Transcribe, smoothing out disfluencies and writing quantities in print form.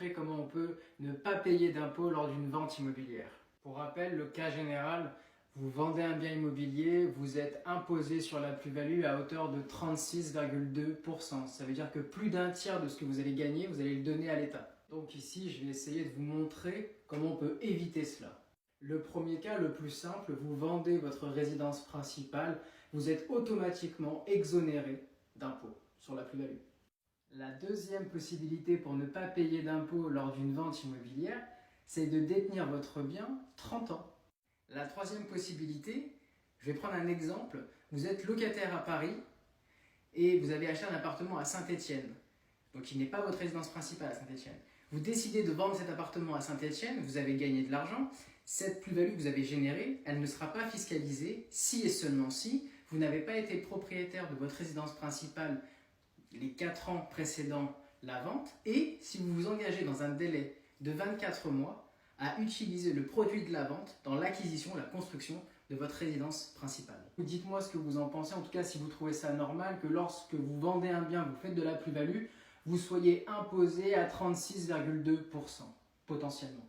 montrer comment on peut ne pas payer d'impôts lors d'une vente immobilière. Pour rappel, le cas général, vous vendez un bien immobilier, vous êtes imposé sur la plus-value à hauteur de 36,2%. Ça veut dire que plus d'un tiers de ce que vous allez gagner, vous allez le donner à l'État. Donc ici, je vais essayer de vous montrer comment on peut éviter cela. Le premier cas, le plus simple, vous vendez votre résidence principale, vous êtes automatiquement exonéré d'impôts sur la plus-value. La deuxième possibilité pour ne pas payer d'impôts lors d'une vente immobilière, c'est de détenir votre bien 30 ans. La troisième possibilité, je vais prendre un exemple, vous êtes locataire à Paris et vous avez acheté un appartement à Saint-Étienne, donc il n'est pas votre résidence principale à Saint-Étienne. Vous décidez de vendre cet appartement à Saint-Étienne, vous avez gagné de l'argent, cette plus-value que vous avez générée, elle ne sera pas fiscalisée si et seulement si vous n'avez pas été propriétaire de votre résidence principale les 4 ans précédant la vente et si vous vous engagez dans un délai de 24 mois à utiliser le produit de la vente dans l'acquisition, la construction de votre résidence principale. Dites-moi ce que vous en pensez, en tout cas si vous trouvez ça normal que lorsque vous vendez un bien, vous faites de la plus-value, vous soyez imposé à 36,2% potentiellement.